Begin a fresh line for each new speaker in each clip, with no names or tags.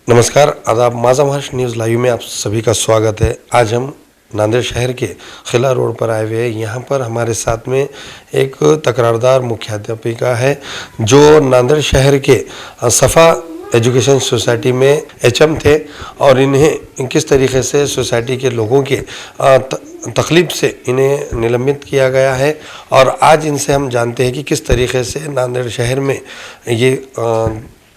नमस्कार, आदाब। माझा महाराष्ट्र न्यूज़ लाइव में आप सभी का स्वागत है। आज हम नांदेड़ शहर के खिला रोड पर आए हुए हैं। यहाँ पर हमारे साथ में एक तकरारदार मुख्याध्यापिका है जो नांदेड़ शहर के सफ़ा एजुकेशन सोसाइटी में एचएम थे और इन्हें किस तरीके से सोसाइटी के लोगों के तकलीफ से इन्हें निलंबित किया गया है और आज इनसे हम जानते हैं कि किस तरीके से नांदेड़ शहर में ये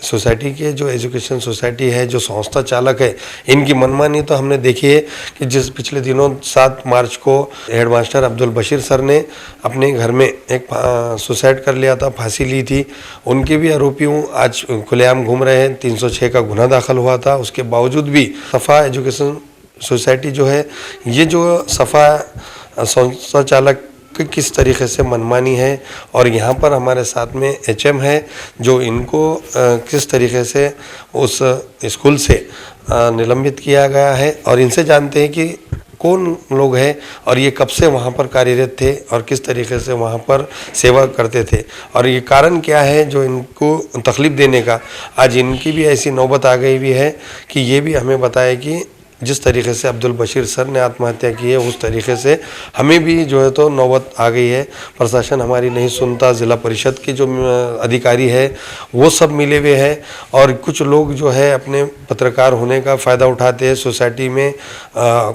सोसाइटी के जो एजुकेशन सोसाइटी है, जो संस्था चालक है, इनकी मनमानी तो हमने देखी है कि जिस पिछले दिनों 7 मार्च को हेडमास्टर अब्दुल बशीर सर ने अपने घर में एक सुसाइड कर लिया था, फांसी ली थी। उनके भी आरोपियों आज खुलेआम घूम रहे हैं। 306 का गुना दाखिल हुआ था। उसके बावजूद भी सफ़ा एजुकेशन सोसाइटी जो है, ये जो सफ़ा संस्था चालक किस तरीके से मनमानी है और यहाँ पर हमारे साथ में एचएम है जो इनको किस तरीके से उस स्कूल से निलंबित किया गया है और इनसे जानते हैं कि कौन लोग हैं और ये कब से वहाँ पर कार्यरत थे और किस तरीके से वहाँ पर सेवा करते थे और ये कारण क्या है जो इनको तकलीफ़ देने का। आज इनकी भी ऐसी नौबत आ गई हुई है कि ये भी हमें बताए कि जिस तरीके से अब्दुल बशीर सर ने आत्महत्या की है उस तरीके से हमें भी जो है तो नौबत आ गई है। प्रशासन हमारी नहीं सुनता। ज़िला परिषद के जो अधिकारी है वो सब मिले हुए हैं और कुछ लोग जो है अपने पत्रकार होने का फ़ायदा उठाते हैं। सोसाइटी में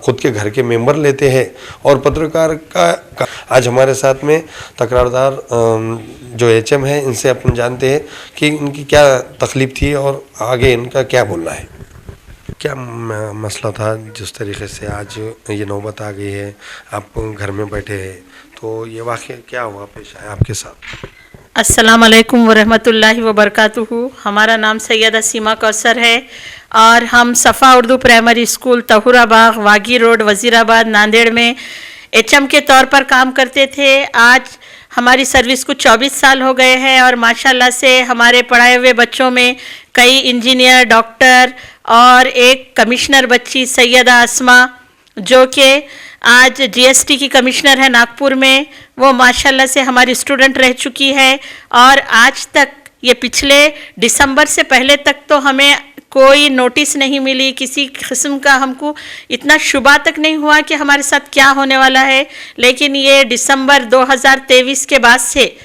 खुद के घर के मेंबर लेते हैं और पत्रकार का आज हमारे साथ में तकरारदार जो एचएम है, इनसे अपन जानते हैं कि इनकी क्या तकलीफ़ थी और आगे इनका क्या बोलना है। क्या मसला था जिस तरीके से आज ये नौबत आ गई है, आप घर में बैठे हैं, तो ये वाक़या क्या हुआ पेश आया आपके साथ?
अस्सलाम वालेकुम वरहमतुल्लाहि वबरकातुहू। हमारा नाम सैयदा सीमा कौसर है और हम सफ़ा Urdu primary school Tahurabagh, वागी road, Wazirabad, Nanded में एचएम के तौर पर काम करते थे। आज हमारी सर्विस को 24 साल हो गए हैं और माशाल्लाह से हमारे पढ़ाए हुए बच्चों में कई इंजीनियर, डॉक्टर और एक कमिश्नर बच्ची सैयदा आसमा जो कि आज जीएसटी की कमिश्नर है नागपुर में, वो माशाल्लाह से हमारी स्टूडेंट रह चुकी है और आज तक ये पिछले दिसंबर से पहले तक तो हमें कोई नोटिस नहीं मिली, किसी किस्म का हमको इतना शुबा तक नहीं हुआ कि हमारे साथ क्या होने वाला है। लेकिन ये दिसंबर 2023 के बाद से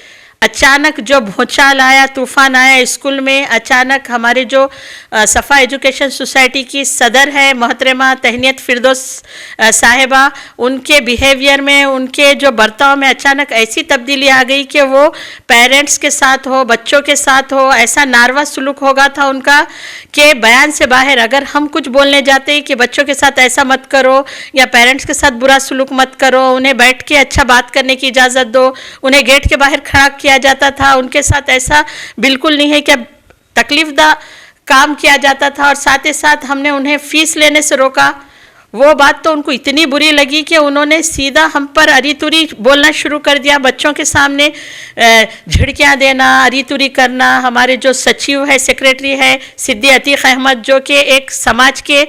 अचानक जो भूचाल आया, तूफ़ान आया स्कूल में, अचानक हमारे जो सफ़ा एजुकेशन सोसाइटी की सदर है मोहतरमा तहनीत फिरदौस साहिबा, उनके बिहेवियर में, उनके जो बर्ताव में अचानक ऐसी तब्दीली आ गई कि वो पेरेंट्स के साथ हो, बच्चों के साथ हो, ऐसा नारवा सुलूक होगा था उनका कि बयान से बाहर। अगर हम कुछ बोलने जाते कि बच्चों के साथ ऐसा मत करो या पेरेंट्स के साथ बुरा सुलूक मत करो, उन्हें बैठ के अच्छा बात करने की इजाज़त दो, उन्हें गेट के बाहर खड़ा किया जाता था, उनके साथ ऐसा बिल्कुल नहीं है कि तकलीफदा काम किया जाता था। और साथ ही साथ हमने उन्हें फ़ीस लेने से रोका। वो बात तो उनको इतनी बुरी लगी कि उन्होंने सीधा हम पर अरीतुरी बोलना शुरू कर दिया। बच्चों के सामने झिड़कियाँ देना, अरीतुरी करना। हमारे जो सचिव है, सेक्रेटरी है सिद्दी अतीक अहमद, जो कि एक समाज के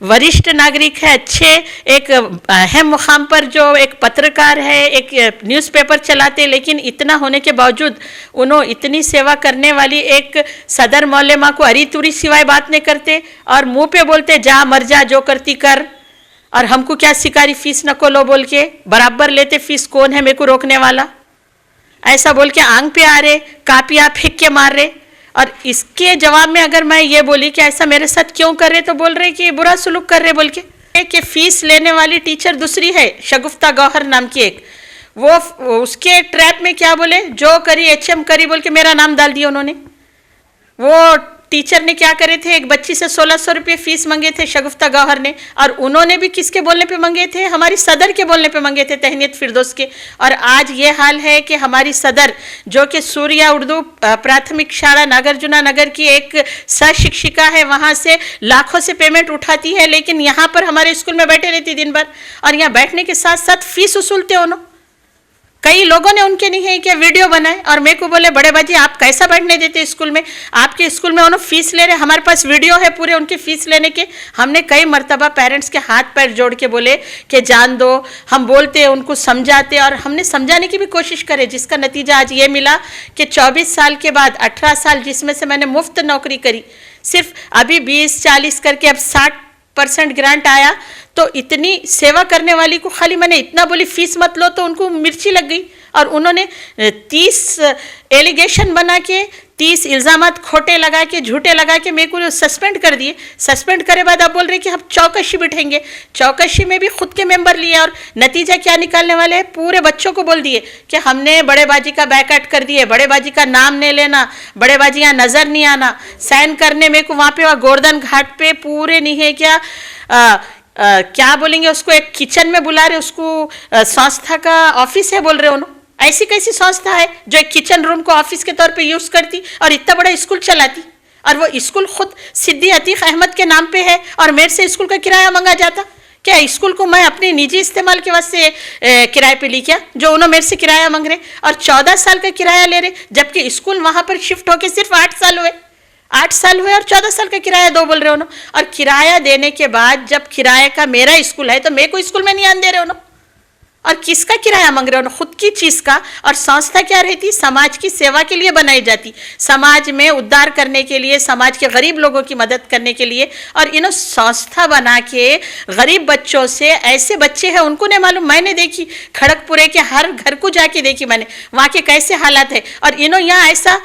वरिष्ठ नागरिक है, अच्छे एक अहम मुकाम पर जो एक पत्रकार है, एक न्यूज़पेपर चलाते, लेकिन इतना होने के बावजूद उन्होंने इतनी सेवा करने वाली एक सदर मौलेमा को अरीतुरी सिवाय बात नहीं करते और मुँह पे बोलते जा मर जा, जो करती कर। और हमको क्या शिकारी फीस न को लो बोल के बराबर लेते फीस, कौन है मेरे को रोकने वाला, ऐसा बोल के आंग पे आ रहे, कापियाँ फेंक के मार रहे। और इसके जवाब में अगर मैं ये बोली कि ऐसा मेरे साथ क्यों कर रहे, तो बोल रहे कि बुरा सुलूक कर रहे बोल के फीस लेने वाली टीचर दूसरी है शगुफ्ता गौहर नाम की एक, वो उसके ट्रैप में क्या बोले, जो करी एचएम करी बोल के मेरा नाम डाल दिया उन्होंने। वो टीचर ने क्या करे थे, एक बच्ची से 1600 रुपये फीस मंगे थे शगुफ्ता गौहर ने, और उन्होंने भी किसके बोलने पे मंगे थे, हमारी सदर के बोलने पे मंगे थे, तहनीत फिरदौस के। और आज ये हाल है कि हमारी सदर जो कि सूर्या उर्दू प्राथमिक शाला नागार्जुना नगर की एक सहशिक्षिका है, वहाँ से लाखों से पेमेंट उठाती है, लेकिन यहाँ पर हमारे स्कूल में बैठे रहती दिन भर और यहाँ बैठने के साथ साथ फीस वसूलते उन्होंने। कई लोगों ने उनके नहीं है कि वीडियो बनाए और मेरे को बोले बड़े बाजी आप कैसा बैठने देते स्कूल में, आपके स्कूल में उन्होंने फीस ले रहे, हमारे पास वीडियो है पूरे उनकी फीस लेने के। हमने कई मर्तबा पेरेंट्स के हाथ पैर जोड़ के बोले कि जान दो, हम बोलते उनको समझाते और हमने समझाने की भी कोशिश करे, जिसका नतीजा आज ये मिला कि 24 साल के बाद 18 साल जिसमें से मैंने मुफ्त नौकरी करी, सिर्फ अभी 20-40 करके अब 60% ग्रांट आया, तो इतनी सेवा करने वाली को खाली मैंने इतना बोली फीस मत लो तो उनको मिर्ची लग गई और उन्होंने 30 एलिगेशन बना के 30 इल्ज़ामात खोटे लगा के झूठे लगा के मेरे को सस्पेंड कर दिए। सस्पेंड करे बाद अब बोल रहे कि हम चौकशी बिठाएंगे। चौकशी में भी खुद के मेंबर लिए और नतीजा क्या निकालने वाले हैं, पूरे बच्चों को बोल दिए कि हमने बड़ेबाजी का बैकआउट कर दिए, बड़ेबाजी का नाम नहीं लेना, बड़ेबाजी यहाँ नज़र नहीं आना, साइन करने मेरे को वहाँ पे गोवर्धन घाट पे पूरे नहीं है क्या क्या बोलेंगे उसको, एक किचन में बुला रहे उसको, संस्था का ऑफिस है बोल रहे उन्होंने। ऐसी कैसी संस्था है जो एक किचन रूम को ऑफिस के तौर पे यूज करती और इतना बड़ा स्कूल चलाती, और वो स्कूल खुद सिद्दी अतीक अहमद के नाम पे है और मेरे से स्कूल का किराया मांगा जाता। क्या स्कूल को मैं अपने निजी इस्तेमाल के वास्ते किराए पे ली क्या, जो उन्होंने मेरे से किराया मांग रहे और 14 साल का किराया ले रहे, जबकि स्कूल वहां पर शिफ्ट होके सिर्फ 8 साल हुए। 8 साल हुए और 14 साल का किराया दो बोल रहे हो। और किराया देने के बाद जब किराए का मेरा स्कूल है तो मेरे को स्कूल में नहीं आने दे रहे हो ना, और किसका किराया मांग रहे हो, खुद की चीज का। और संस्था क्या रहती, समाज की सेवा के लिए बनाई जाती, समाज में उद्धार करने के लिए, समाज के गरीब लोगों की मदद करने के लिए। और इन्होंने संस्था बना के गरीब बच्चों से, ऐसे बच्चे हैं उनको नहीं मालूम, मैंने देखी खड़गपुरे के हर घर को जाके देखी मैंने वहाँ के कैसे हालात है। और इन्होंने यहाँ ऐसा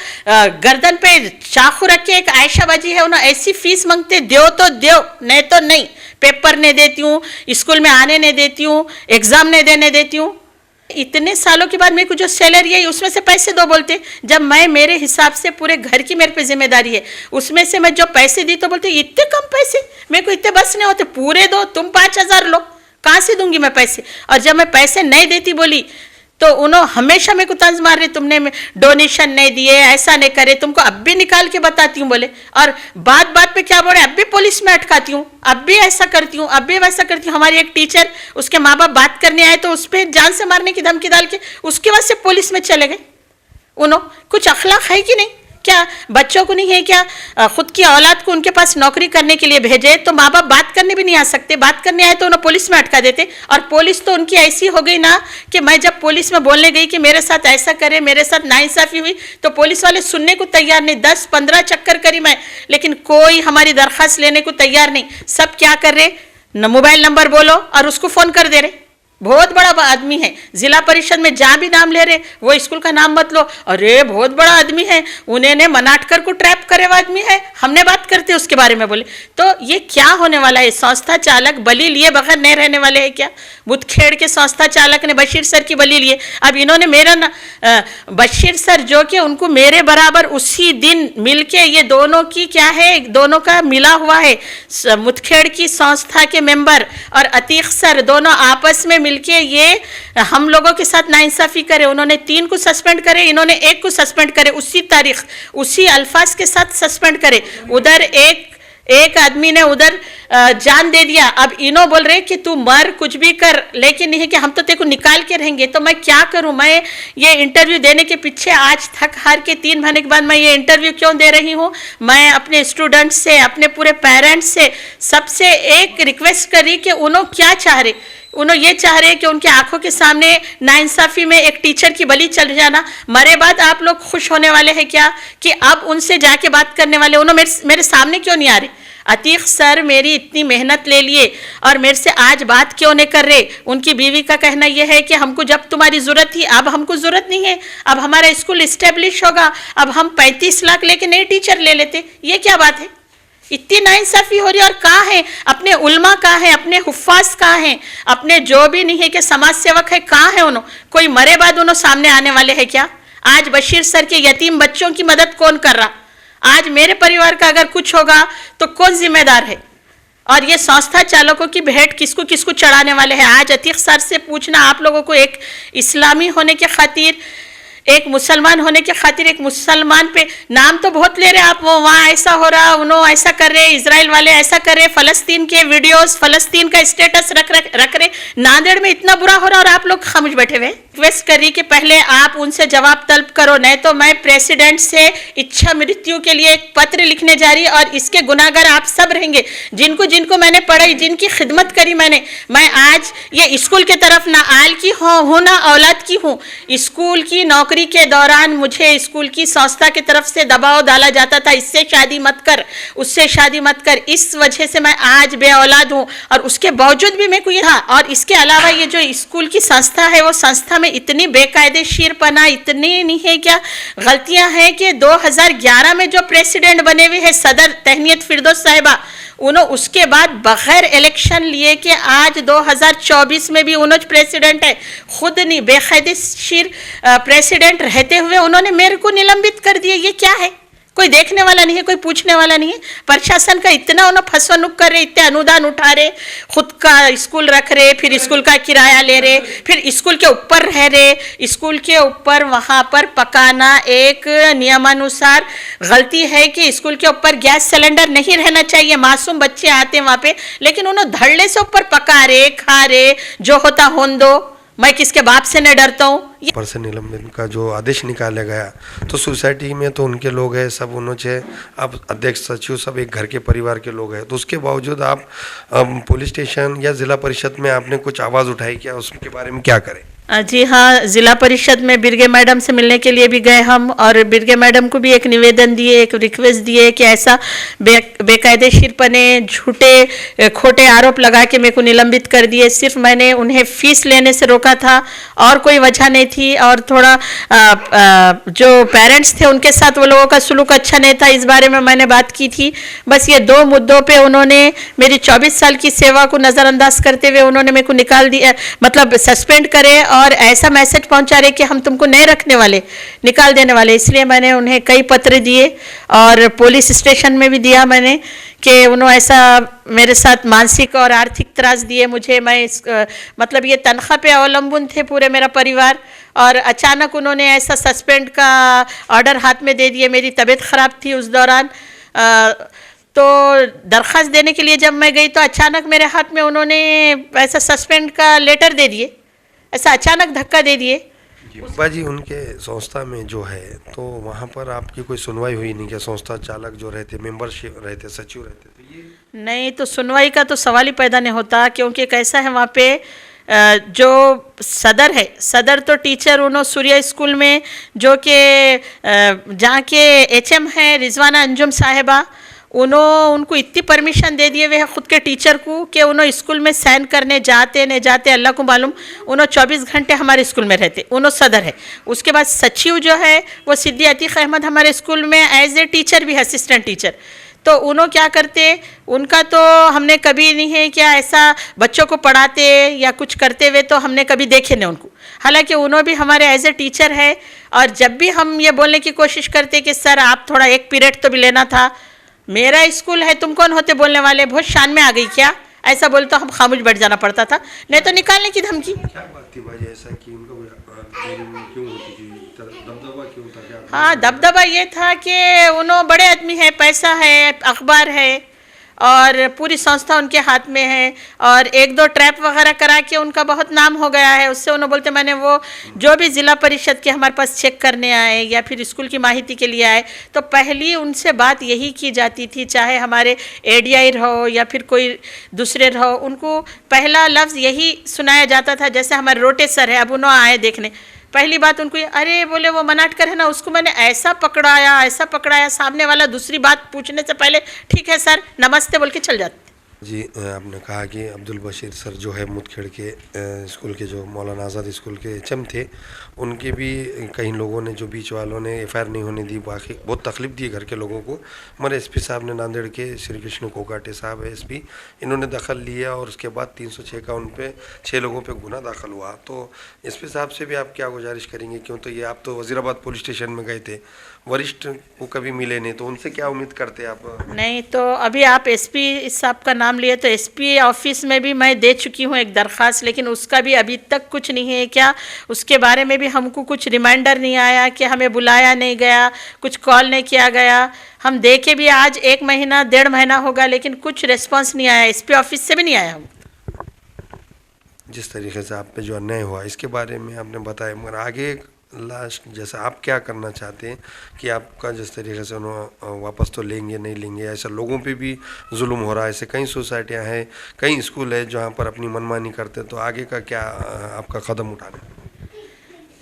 गर्दन पे चाकू रख के एक आयशाबाजी है, उन्होंने ऐसी फीस मांगते, दो तो दो नहीं तो नहीं, पेपर नहीं देती हूँ, स्कूल में आने नहीं देती हूँ, एग्जाम नहीं देने देती हूँ। इतने सालों के बाद मेरे को जो सैलरी है उसमें से पैसे दो बोलते, जब मैं मेरे हिसाब से पूरे घर की मेरे पे जिम्मेदारी है, उसमें से मैं जो पैसे दी तो बोलते इतने कम पैसे, मेरे को इतने बस नहीं होते, पूरे दो, तुम 5,000 लो, कहाँ से दूंगी मैं पैसे। और जब मैं पैसे नहीं देती बोली तो उन्होंने हमेशा मेरे को तंज मार रहे, तुमने डोनेशन नहीं दिए, ऐसा नहीं करे, तुमको अब भी निकाल के बताती हूँ बोले। और बात बात पे क्या बोले, अब भी पुलिस में अटकाती हूँ, अब भी ऐसा करती हूँ, अब भी वैसा करती हूँ। हमारी एक टीचर, उसके माँ बाप बात करने आए तो उस पर जान से मारने की धमकी डाल के उसके बाद से पुलिस में चले गए। उन्होंने कुछ अखलाक है कि नहीं, क्या बच्चों को नहीं है क्या खुद की औलाद को उनके पास नौकरी करने के लिए भेजे तो माँ बाप बात करने भी नहीं आ सकते, बात करने आए तो उन्हें पुलिस में अटका देते। और पुलिस तो उनकी ऐसी हो गई ना कि मैं जब पुलिस में बोलने गई कि मेरे साथ ऐसा करे, मेरे साथ नाइंसाफी हुई, तो पुलिस वाले सुनने को तैयार नहीं। 10-15 चक्कर करी मैं, लेकिन कोई हमारी दरखास्त लेने को तैयार नहीं। सब क्या कर रहे, मोबाइल नंबर बोलो और उसको फोन कर दे रहे। बहुत बड़ा आदमी है, जिला परिषद में जहाँ भी नाम ले रहे वो स्कूल का नाम मत लो, अरे बहुत बड़ा आदमी है, उन्हें मनाटकर को ट्रैप करे हुआ आदमी है, हमने बात करते उसके बारे में बोले। तो ये क्या होने वाला है, संस्था चालक बलि लिए बगैर नहीं रहने वाले हैं क्या। बुद्धखेड़ के संस्था चालक ने बशीर सर की बलि लिए, अब इन्होंने मेरा बशीर सर जो कि उनको मेरे बराबर उसी दिन मिलके, ये दोनों की क्या है, दोनों का मिला हुआ है, मुठखेड़ की संस्था के मेंबर और अतीक सर दोनों आपस में मिलके ये हम लोगों के साथ नाइंसाफी करे। उन्होंने 3 को सस्पेंड करे, इन्होंने 1 को सस्पेंड करे, उसी तारीख उसी अल्फाज के साथ सस्पेंड करे। उधर एक आदमी ने उधर जान दे दिया, अब इन्हों बोल रहे कि तू मर कुछ भी कर, लेकिन नहीं कि हम तो तेरे को निकाल के रहेंगे। तो मैं क्या करूं, मैं ये इंटरव्यू देने के पीछे आज थक हार के 3 महीने के बाद मैं ये इंटरव्यू क्यों दे रही हूं। मैं अपने स्टूडेंट्स से, अपने पूरे पेरेंट्स से, सबसे एक रिक्वेस्ट करी कि उन्होंने क्या चाह रहे, उन्होंने ये चाह रहे हैं कि उनके आंखों के सामने नाइंसाफी में एक टीचर की बलि चल जाना। मरे बाद आप लोग खुश होने वाले हैं क्या कि अब उनसे जाके बात करने वाले, उन्होंने मेरे सामने क्यों नहीं आ रहे। अतीक सर मेरी इतनी मेहनत ले लिए और मेरे से आज बात क्यों नहीं कर रहे। उनकी बीवी का कहना यह है कि हमको जब तुम्हारी जरूरत थी, अब हमको जरूरत नहीं है, अब हमारा स्कूल इस्टेब्लिश होगा, अब हम 35 लाख लेके नए टीचर ले लेते। ये क्या बात है, इतनी नाइंसाफी हो रही है। और कहाँ है अपने उल्मा, कहाँ है अपने हुफ्फाज, कहाँ है अपने जो भी नहीं है कि समाज सेवक है, कहाँ है उन्होंने, कोई मरे बाद उन्होंने सामने आने वाले हैं क्या। आज बशीर सर के यतीम बच्चों की मदद कौन कर रहा, आज मेरे परिवार का अगर कुछ होगा तो कौन जिम्मेदार है। और ये संस्था चालकों की भेंट किसको किसको चढ़ाने वाले हैं। आज अतीक सर से पूछना आप लोगों को, एक इस्लामी होने के खातिर, एक मुसलमान होने के खातिर, एक मुसलमान पे नाम तो बहुत ले रहे आप, वो वहाँ ऐसा हो रहा, उन्होंने ऐसा कर रहे, इजराइल वाले ऐसा कर रहे, फलस्तीन के वीडियोस, फलस्तीन का स्टेटस रख रहे, नांदेड़ में इतना बुरा हो रहा और आप लोग खामोश बैठे हुए। रिक्वेस्ट करी कि पहले आप उनसे जवाब तलब करो, नहीं तो मैं प्रेसिडेंट से इच्छा मृत्यु के लिए एक पत्र लिखने जा रही, और इसके गुनाहगार आप सब रहेंगे, जिनको जिनको मैंने पढ़ाई, जिनकी खिदमत करी मैं आज ये स्कूल के तरफ ना आल की हूँ ना औलाद की हूँ, स्कूल की नौकरी नौकरी के दौरान मुझे स्कूल की संस्था की तरफ से दबाव डाला जाता था, इससे शादी मत कर, उससे शादी मत कर। इस वजह से मैं आज बे औलाद हूँ, और उसके बावजूद भी मेरे को ये था। और इसके अलावा ये जो स्कूल की संस्था है, वो संस्था में इतनी बेकायदेशीरपना, इतनी नहीं है क्या गलतियां हैं कि 2011 में जो प्रेसिडेंट बने हुए हैं सदर तहनीत फिरदौस साहिबा, उन्होंने उसके बाद बगैर इलेक्शन लिए कि आज 2024 में भी उन्होंने प्रेसिडेंट है, खुद नहीं बेकायदेशीर प्रेसिडेंट रहते हुए उन्होंने मेरे को निलंबित कर दिया। ये क्या है? कोई देखने वाला नहीं है, कोई पूछने वाला नहीं है। प्रशासन का इतना उन्हें फसवनुक कर रहे, इतने अनुदान उठा रहे, खुद का स्कूल रख रहे, फिर स्कूल का किराया ले रहे, फिर स्कूल के ऊपर रह रहे, स्कूल के ऊपर वहाँ पर पकाना एक नियमानुसार गलती है कि स्कूल के ऊपर गैस सिलेंडर नहीं रहना चाहिए। मासूम बच्चे आते हैं वहाँ पे, लेकिन उन्होंने धड़ल्ले से ऊपर पका रहे, खा रहे, जो होता होने दो, मैं किसके बाप से न डरता हूँ।
पर से निलंबन का जो आदेश निकाला गया, तो सोसाइटी में तो उनके लोग हैं, सब उन्होंने, अब अध्यक्ष सचिव सब एक घर के परिवार के लोग हैं, तो उसके बावजूद आप पुलिस स्टेशन या जिला परिषद में आपने कुछ आवाज़ उठाई क्या? उसके बारे में क्या करें?
जी हाँ, जिला परिषद में बिरगे मैडम से मिलने के लिए भी गए हम, और बिरगे मैडम को भी एक निवेदन दिए, एक रिक्वेस्ट दिए कि ऐसा बेकायदेशीरपने, झूठे खोटे आरोप लगा के मेरे को निलंबित कर दिए। सिर्फ मैंने उन्हें फीस लेने से रोका था, और कोई वजह नहीं थी। और थोड़ा जो पेरेंट्स थे उनके साथ वो लोगों का सुलूक अच्छा नहीं था, इस बारे में मैंने बात की थी। बस ये 2 मुद्दों पे उन्होंने मेरी 24 साल की सेवा को नज़रअंदाज करते हुए उन्होंने मेरे को निकाल दिया, मतलब सस्पेंड करे, और ऐसा मैसेज पहुंचा रहे कि हम तुमको नहीं रखने वाले, निकाल देने वाले। इसलिए मैंने उन्हें कई पत्र दिए, और पुलिस स्टेशन में भी दिया मैंने कि उन्होंने ऐसा मेरे साथ मानसिक और आर्थिक त्रास दिए मुझे। मैं मतलब ये तनख्वाह पे अवलंबन थे पूरे मेरा परिवार, और अचानक उन्होंने ऐसा सस्पेंड का ऑर्डर हाथ में दे दिए। मेरी तबीयत ख़राब थी उस दौरान, तो दरख्वास्त देने के लिए जब मैं गई तो अचानक मेरे हाथ में उन्होंने ऐसा सस्पेंड का लेटर दे दिए, ऐसा अचानक धक्का दे दिए।
अब्बा जी, उनके संस्था में जो है, तो वहाँ पर आपकी कोई सुनवाई हुई नहीं क्या? संस्था चालक जो रहते, मेंबरशिप रहते, सचिव रहते, तो ये
नहीं, तो सुनवाई का तो सवाल ही पैदा नहीं होता, क्योंकि कैसा है वहाँ पे जो सदर है, सदर तो टीचर उन्होंने सूर्य स्कूल में, जो कि जहाँ के HM है रिजवाना अंजुम साहिबा, उनको इतनी परमिशन दे दिए हुए है खुद के टीचर को कि उन्होंने स्कूल में साइन करने जाते नहीं जाते, अल्लाह को मालूम। उन्होंने 24 घंटे हमारे स्कूल में रहते, उन्होंने सदर है। उसके बाद सचिव जो है वो सिद्दी अतीक अहमद हमारे स्कूल में एज ए टीचर भी है, असिस्टेंट टीचर। तो उन्होंने क्या करते, उनका तो हमने कभी नहीं है क्या ऐसा बच्चों को पढ़ाते या कुछ करते हुए तो हमने कभी देखे नहीं उनको। हालांकि उन्होंने भी हमारे एज ए टीचर है, और जब भी हम ये बोलने की कोशिश करते कि सर आप थोड़ा एक पीरियड तो भी लेना था, मेरा स्कूल है, तुम कौन होते बोलने वाले, बहुत शान में आ गई क्या, ऐसा बोल तो हम खामोश बैठ जाना पड़ता था, नहीं तो निकालने की धमकी।
क्या बात थी भाई ऐसा कि उनको क्यों होती थी, दबदबा क्यों था क्या?
हाँ, दबदबा ये था कि उन्होंने बड़े आदमी है, पैसा है, अखबार है, और पूरी संस्था उनके हाथ में है, और 1-2 ट्रैप वगैरह करा के उनका बहुत नाम हो गया है। उससे उन्होंने बोलते मैंने वो जो भी ज़िला परिषद के हमारे पास चेक करने आए या फिर स्कूल की माहिती के लिए आए, तो पहली उनसे बात यही की जाती थी, चाहे हमारे ADI रहो या फिर कोई दूसरे रहो, उनको पहला लफ्ज़ यही सुनाया जाता था। जैसे हमारे रोटे सर है, अब उन्होंने आए देखने, पहली बात उनको अरे बोले वो मनाटकर है ना, उसको मैंने ऐसा पकड़ाया, सामने वाला दूसरी बात पूछने से पहले ठीक है सर नमस्ते बोल के चल जाते।
जी, आपने कहा कि अब्दुल बशीर सर जो है मुदखेड़ के स्कूल के जो मौलाना आज़ाद स्कूल के HM थे, उनके भी कई लोगों ने, जो बीच वालों ने FIR नहीं होने दी, बाकी बहुत तकलीफ दी घर के लोगों को। हमारे SP साहब ने, नांदेड़ के श्री कृष्ण कोकाटे साहब है SP, इन्होंने दखल लिया, और उसके बाद 306 का उन पे 6 लोगों पे गुना दाखिल हुआ। तो SP साहब से भी आप क्या गुजारिश करेंगे, क्यों तो ये आप तो वज़ीराबाद पुलिस स्टेशन में गए थे, वरिष्ठ को कभी मिले नहीं, तो उनसे क्या उम्मीद करते आप?
नहीं, तो अभी आप SP साहब का नाम लिए, तो SP ऑफिस में भी मैं दे चुकी हूँ एक दरख्वास्त, लेकिन उसका भी अभी तक कुछ नहीं है क्या, उसके बारे में भी हमको कुछ रिमाइंडर नहीं आया कि हमें बुलाया नहीं गया, कुछ कॉल नहीं किया गया। हम देखे भी आज 1 महीना 1.5 महीना होगा, लेकिन कुछ रिस्पॉन्स नहीं आया, SP ऑफिस से भी नहीं आया। हम
जिस तरीके से आप पे जो अन्याय हुआ इसके बारे में आपने बताया, मगर आगे लास्ट जैसा आप क्या करना चाहते हैं कि आपका जिस तरीके से उन्होंने वापस तो लेंगे नहीं लेंगे, ऐसा लोगों पे भी जुल्म हो रहा है, ऐसे कई सोसाइटियां हैं, कई स्कूल है जहां पर अपनी मनमानी करते हैं, तो आगे का क्या आपका कदम उठाना है?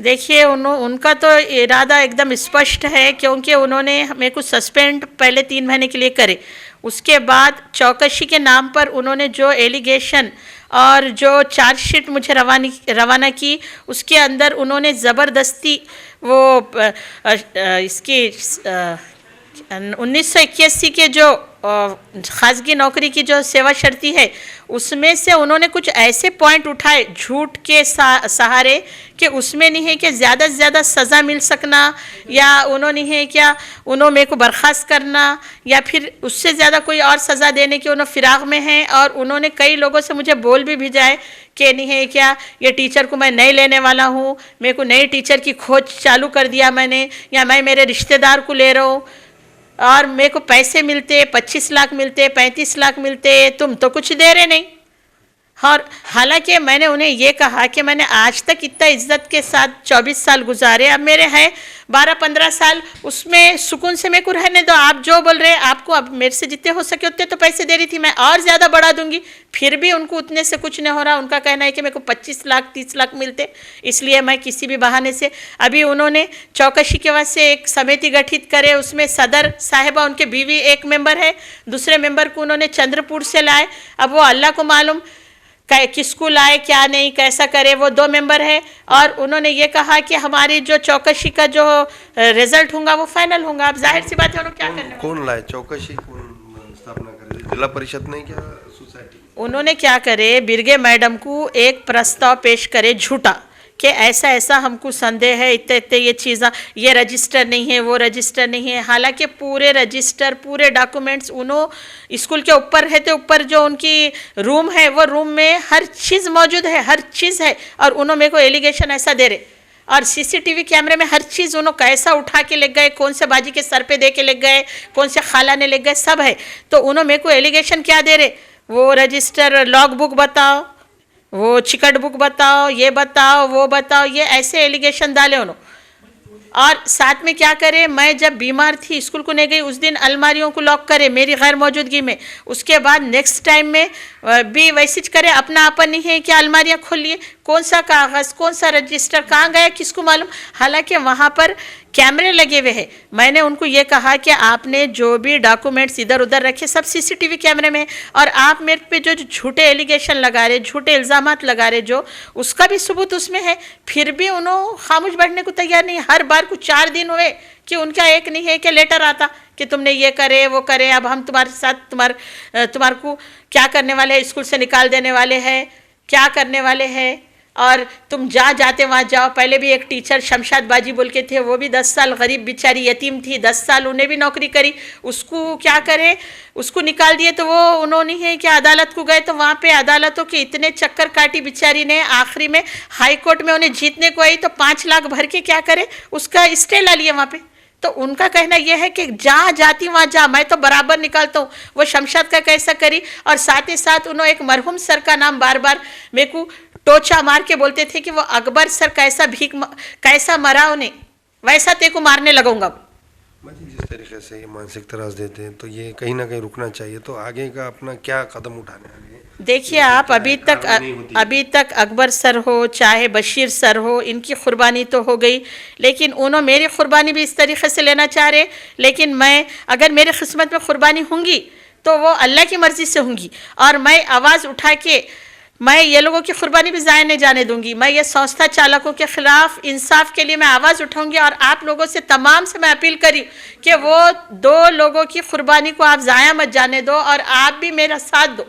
देखिए उनका तो इरादा एकदम स्पष्ट है, क्योंकि उन्होंने मेरे को सस्पेंड पहले 3 महीने के लिए करे। उसके बाद चौकसी के नाम पर उन्होंने जो एलिगेशन और जो चार्जशीट मुझे रवाना की, उसके अंदर उन्होंने ज़बरदस्ती वो इसकी 1981 के जो खासगी नौकरी की जो सेवा शर्ती है, उसमें से उन्होंने कुछ ऐसे पॉइंट उठाए झूठ के सहारे कि उसमें नहीं है कि ज़्यादा से ज़्यादा सज़ा मिल सकना, या उन्होंने है क्या उन्होंने मेरे को बर्खास्त करना, या फिर उससे ज़्यादा कोई और सज़ा देने की उन्होंने फिराक में हैं। और उन्होंने कई लोगों से मुझे बोल भी भेजाए कि नहीं है क्या ये टीचर को मैं नहीं लेने वाला हूँ, मेरे को नई टीचर की खोज चालू कर दिया मैंने, या मैं मेरे रिश्तेदार को ले रहा हूँ और मेरे को पैसे मिलते 25 लाख मिलते 35 लाख मिलते, तुम तो कुछ दे रहे नहीं। और हालांकि मैंने उन्हें ये कहा कि मैंने आज तक इतना इज्जत के साथ 24 साल गुजारे, अब मेरे हैं 12-15 साल, उसमें सुकून से मेरे को रहने दो। आप जो बोल रहे हैं आपको अब मेरे से जितने हो सके उतने तो पैसे दे रही थी, मैं और ज़्यादा बढ़ा दूंगी, फिर भी उनको उतने से कुछ नहीं हो रहा। उनका कहना है कि मेरे को 25 लाख 30 लाख मिलते, इसलिए मैं किसी भी बहाने से अभी उन्होंने चौकसी के वजह से एक समिति गठित करे, उसमें सदर साहिबा उनके बीवी एक मेंबर है, दूसरे मेंबर को उन्होंने चंद्रपुर से लाए। अब वो अल्लाह को मालूम किसको लाए क्या नहीं कैसा करे, वो 2 मेंबर है। और उन्होंने ये कहा कि हमारी जो चौकसी का जो रिजल्ट होगा वो फाइनल होगा। अब जाहिर सी बात है उन्होंने क्या करना,
कौन लाए चौकसी, कौन स्थापना करे, जिला परिषद नहीं क्या सोसाइटी?
उन्होंने क्या करे, बिरगे मैडम को एक प्रस्ताव पेश करे झूठा कि ऐसा ऐसा हमको संदेह है, इतने इतने ये चीज़ें, ये रजिस्टर नहीं है वो रजिस्टर नहीं है। हालांकि पूरे रजिस्टर पूरे डॉक्यूमेंट्स उन्होंने स्कूल के ऊपर है, तो ऊपर जो उनकी रूम है वो रूम में हर चीज़ मौजूद है, हर चीज़ है। और उन्होंने मेरे को एलिगेशन ऐसा दे रहे, और सीसीटीवी कैमरे में हर चीज़ उन्होंने कैसा उठा के ले गए, कौन से बाजी के सर पे दे के ले गए, कौन से खाला ने ले गए, सब है। तो उन्होंने मेरे को एलिगेशन क्या दे रहे, वो रजिस्टर लॉग बुक बताओ, वो चिकट बुक बताओ, ये बताओ वो बताओ, ये ऐसे एलिगेशन डाले उन्होंने। और साथ में क्या करे, मैं जब बीमार थी स्कूल को नहीं गई, उस दिन अलमारियों को लॉक करे मेरी गैर मौजूदगी में। उसके बाद नेक्स्ट टाइम में भी वैसे करे, अपना आपन नहीं है कि अलमारियाँ खोल लिए, कौन सा कागज़ कौन सा रजिस्टर कहाँ गया किसको मालूम। हालांकि वहाँ पर कैमरे लगे हुए हैं। मैंने उनको ये कहा कि आपने जो भी डॉक्यूमेंट्स इधर उधर रखे सब सीसीटीवी कैमरे में, और आप मेरे पे जो झूठे एलिगेशन लगा रहे, झूठे इल्ज़ामात लगा रहे, जो उसका भी सबूत उसमें है, फिर भी उन्होंने खामोश बैठने को तैयार नहीं। हर बार को 4 दिन हुए कि उनका एक नहीं है कि लेटर आता कि तुमने ये करे वो करे, अब हम तुम्हारे साथ तुम्हारे को क्या करने वाले हैं, स्कूल से निकाल देने वाले हैं, क्या करने वाले हैं, और तुम जाते वहाँ जाओ। पहले भी एक टीचर शमशाद बाजी बोल के थे, वो भी 10 साल गरीब बेचारी यतीम थी, 10 साल उन्हें भी नौकरी करी, उसको क्या करे, उसको निकाल दिए। तो वो उन्होंने है कि अदालत को गए, तो वहाँ पे अदालतों के इतने चक्कर काटी बेचारी ने, आखिरी में हाई कोर्ट में उन्हें जीतने को आई तो 5 लाख भर के क्या करे, उसका स्टे ला लिया वहाँ पे। तो उनका कहना यह है कि जहाँ जाती वहाँ जा, मैं तो बराबर निकालता हूँ। वो शमशाद का कैसा करी, और साथ ही साथ उन्होंने एक मरहूम सर का नाम बार बार मेरे को टोचा मार के बोलते थे कि वो अकबर सर कैसा मरा उन्हें, वैसा तेको मारने लगूंगा।
जिस तरीके से ये मानसिक त्रास देते हैं, तो ये कहीं ना कहीं रुकना चाहिए। तो आगे का अपना क्या कदम उठाने आगे?
देखिए आप अभी तक अकबर सर हो चाहे बशीर सर हो, इनकी कुर्बानी तो हो गई, लेकिन उन्होंने मेरी कुर्बानी भी इस तरीके से लेना चाह रहे। लेकिन मैं अगर मेरी किस्मत में कुर्बानी होंगी तो वो अल्लाह की मर्ज़ी से होंगी, और मैं आवाज़ उठा के मैं ये लोगों की कुर्बानी भी ज़ाया नहीं जाने दूंगी। मैं ये संस्था चालकों के खिलाफ इंसाफ के लिए मैं आवाज़ उठाऊंगी, और आप लोगों से तमाम से मैं अपील करी कि वो 2 लोगों की कुर्बानी को आप ज़ाया मत जाने दो, और आप भी मेरा साथ दो,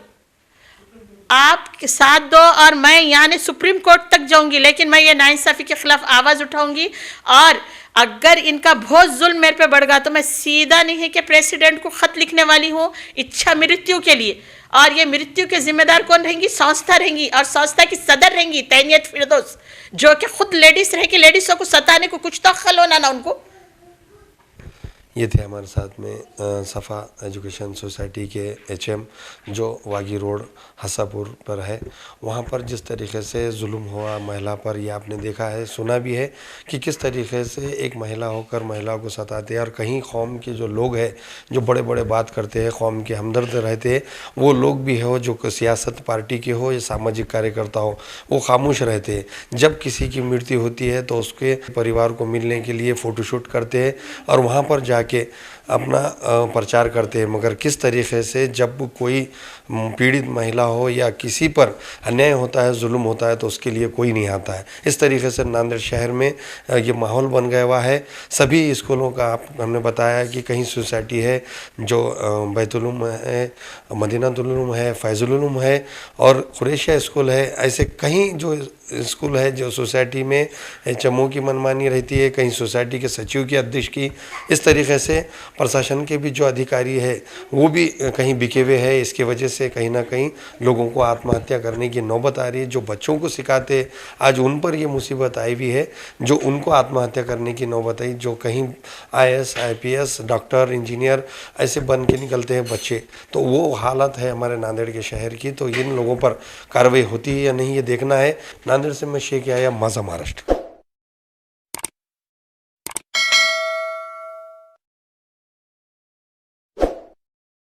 आप साथ दो। और मैं यानी सुप्रीम कोर्ट तक जाऊंगी, लेकिन मैं ये नाइंसाफ़ी के खिलाफ आवाज़ उठाऊंगी। और अगर इनका बहुत जुल्म मेरे पे बढ़ गया तो मैं सीधा नहीं है कि प्रेसिडेंट को ख़त लिखने वाली हूँ इच्छा मृत्यु के लिए, और ये मृत्यु के जिम्मेदार कौन रहेंगी, संस्था रहेंगी, और संस्था की सदर रहेंगी तैनियत फिरदौस, जो कि खुद लेडीज़ रह के लेडीज़ों को सताने को कुछ तो अक्ल होना ना उनको।
ये थे हमारे साथ में सफ़ा एजुकेशन सोसाइटी के एचएम जो वागी रोड हसापुर पर है। वहाँ पर जिस तरीके से जुल्म हुआ महिला पर, ये आपने देखा है, सुना भी है कि किस तरीके से एक महिला होकर महिला को सताते हैं। और कहीं कौम के जो लोग हैं जो बड़े बड़े बात करते हैं, कौम के हमदर्द रहते हैं, वो लोग भी हो जो सियासत पार्टी के हो या सामाजिक कार्यकर्ता हो, वो खामोश रहते हैं। जब किसी की मृत्यु होती है तो उसके परिवार को मिलने के लिए फ़ोटोशूट करते हैं और वहाँ पर जाके अपना प्रचार करते हैं। मगर किस तरीके से जब कोई पीड़ित महिला हो या किसी पर अन्याय होता है, जुल्म होता है, तो उसके लिए कोई नहीं आता है। इस तरीके से नांदेड़ शहर में ये माहौल बन गया हुआ है। सभी स्कूलों का हमने बताया कि कहीं सोसाइटी है जो बैतुल है, मदीनातुल उलूम है, फैजुल उलूम है और कुरैशिया स्कूल है। ऐसे कहीं जो स्कूल है जो सोसाइटी में चमों की मनमानी रहती है, कहीं सोसाइटी के सचिव की अध्यक्ष की। इस तरीके से प्रशासन के भी जो अधिकारी है वो भी कहीं बिके हुए है। इसके वजह से कहीं ना कहीं लोगों को आत्महत्या करने की नौबत आ रही है। जो बच्चों को सिखाते आज उन पर ये मुसीबत आई हुई है, जो उनको आत्महत्या करने की नौबत आई। जो कहीं IAS IPS डॉक्टर इंजीनियर ऐसे बन के निकलते हैं बच्चे, तो वो हालत है हमारे नांदेड़ के शहर की। तो इन लोगों पर कार्रवाई होती है या नहीं, ये देखना है। नांदेड़ से मैं शेख याया, माझा महाराष्ट्र।